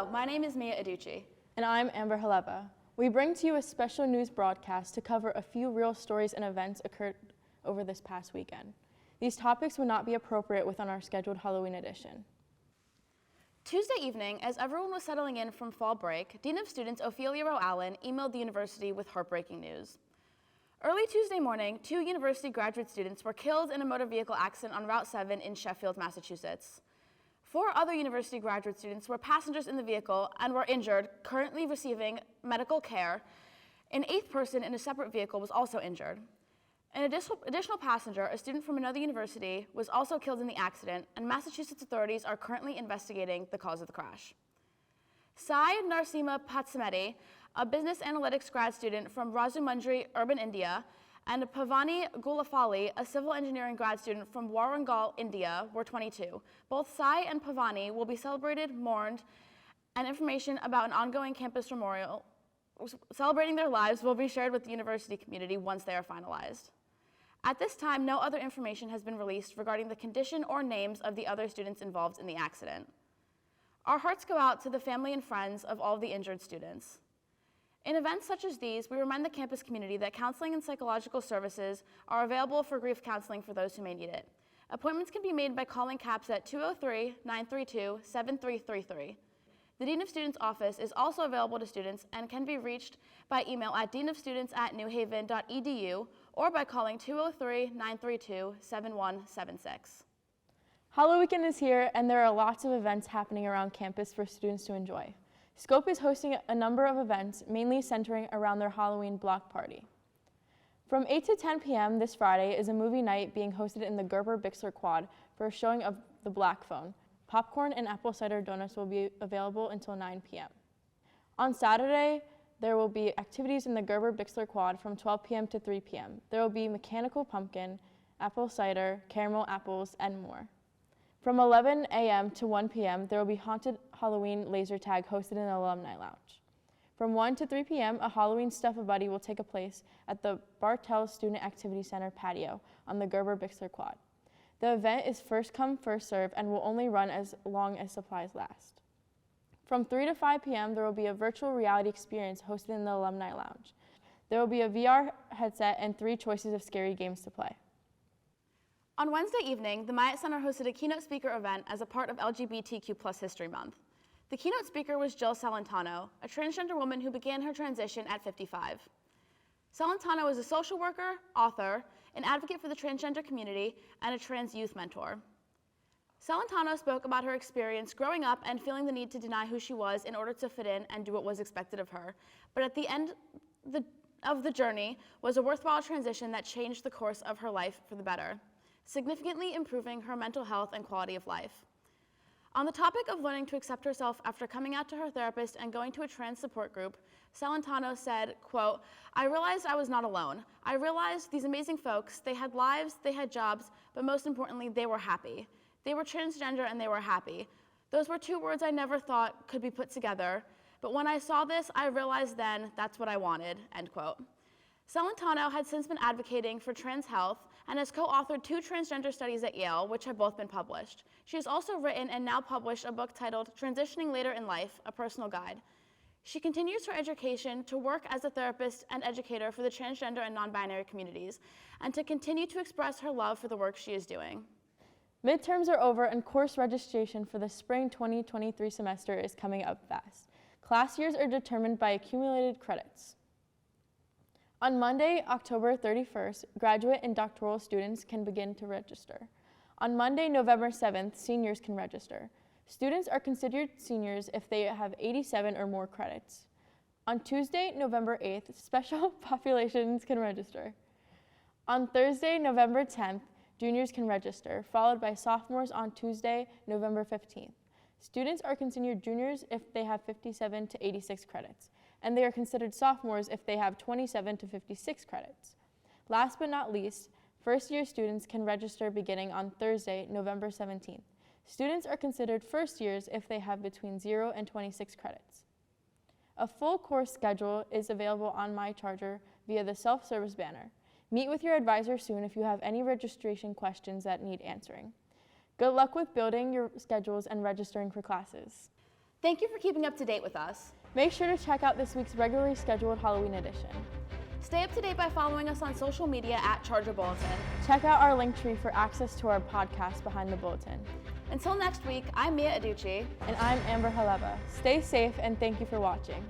Hello, my name is Mia Aducci. And I'm Amber Haleva. We bring to you a special news broadcast to cover a few real stories and events occurred over this past weekend. These topics would not be appropriate within our scheduled Halloween edition. Tuesday evening, as everyone was settling in from fall break, Dean of Students Ophelia Rowe Allen emailed the university with heartbreaking news. Early Tuesday morning, 2 university graduate students were killed in a motor vehicle accident on Route 7 in Sheffield, Massachusetts. 4 other university graduate students were passengers in the vehicle and were injured, currently receiving medical care. An 8th person in a separate vehicle was also injured. An additional passenger, a student from another university, was also killed in the accident, and Massachusetts authorities are currently investigating the cause of the crash. Sai Narasimha Patsameti, a business analytics grad student from Rajahmundry, urban India, and Pavani Gulafali, a civil engineering grad student from Warangal, India, were 22. Both Sai and Pavani will be celebrated, mourned, and information about an ongoing campus memorial celebrating their lives will be shared with the university community once they are finalized. At this time, no other information has been released regarding the condition or names of the other students involved in the accident. Our hearts go out to the family and friends of all the injured students. In events such as these, we remind the campus community that counseling and psychological services are available for grief counseling for those who may need it. Appointments can be made by calling CAPS at 203-932-7333. The Dean of Students office is also available to students and can be reached by email at deanofstudents@newhaven.edu or by calling 203-932-7176. Halloween weekend is here, and there are lots of events happening around campus for students to enjoy. Scope is hosting a number of events, mainly centering around their Halloween block party. From 8 to 10 p.m. this Friday is a movie night being hosted in the Gerber-Bixler Quad for a showing of The Black Phone. Popcorn and apple cider donuts will be available until 9 p.m. On Saturday, there will be activities in the Gerber-Bixler Quad from 12 p.m. to 3 p.m. There will be mechanical pumpkin, apple cider, caramel apples, and more. From 11 a.m. to 1 p.m., there will be haunted Halloween laser tag hosted in the Alumni Lounge. From 1 to 3 p.m., a Halloween Stuff-A-Buddy will take place at the Bartell Student Activity Center patio on the Gerber-Bixler Quad. The event is first come, first serve, and will only run as long as supplies last. From 3 to 5 p.m., there will be a virtual reality experience hosted in the Alumni Lounge. There will be a VR headset and 3 choices of scary games to play. On Wednesday evening, the Myatt Center hosted a keynote speaker event as a part of LGBTQ+ History Month. The keynote speaker was Jill Salentano, a transgender woman who began her transition at 55. Salentano is a social worker, author, an advocate for the transgender community, and a trans youth mentor. Salentano spoke about her experience growing up and feeling the need to deny who she was in order to fit in and do what was expected of her. But at the end of the journey was a worthwhile transition that changed the course of her life for the better, significantly improving her mental health and quality of life. On the topic of learning to accept herself after coming out to her therapist and going to a trans support group, Salentano said, quote, "I realized I was not alone. I realized these amazing folks, they had lives, they had jobs, but most importantly, they were happy. They were transgender and they were happy. Those were 2 words I never thought could be put together, but when I saw this, I realized then that's what I wanted," end quote. Salentano had since been advocating for trans health and has co-authored 2 transgender studies at Yale, which have both been published. She has also written and now published a book titled Transitioning Later in Life, A Personal Guide. She continues her education to work as a therapist and educator for the transgender and non-binary communities, and to continue to express her love for the work she is doing. Midterms are over and course registration for the spring 2023 semester is coming up fast. Class years are determined by accumulated credits. On Monday, October 31st, graduate and doctoral students can begin to register. On Monday, November 7th, seniors can register. Students are considered seniors if they have 87 or more credits. On Tuesday, November 8th, special populations can register. On Thursday, November 10th, juniors can register, followed by sophomores on Tuesday, November 15th. Students are considered juniors if they have 57 to 86 credits, and they are considered sophomores if they have 27 to 56 credits. Last but not least, first-year students can register beginning on Thursday, November 17th. Students are considered first years if they have between 0 and 26 credits. A full course schedule is available on MyCharger via the self-service banner. Meet with your advisor soon if you have any registration questions that need answering. Good luck with building your schedules and registering for classes. Thank you for keeping up to date with us. Make sure to check out this week's regularly scheduled Halloween edition. Stay up to date by following us on social media at Charger Bulletin. Check out our link tree for access to our podcast Behind the Bulletin. Until next week, I'm Mia Aducci. And I'm Amber Haleva. Stay safe and thank you for watching.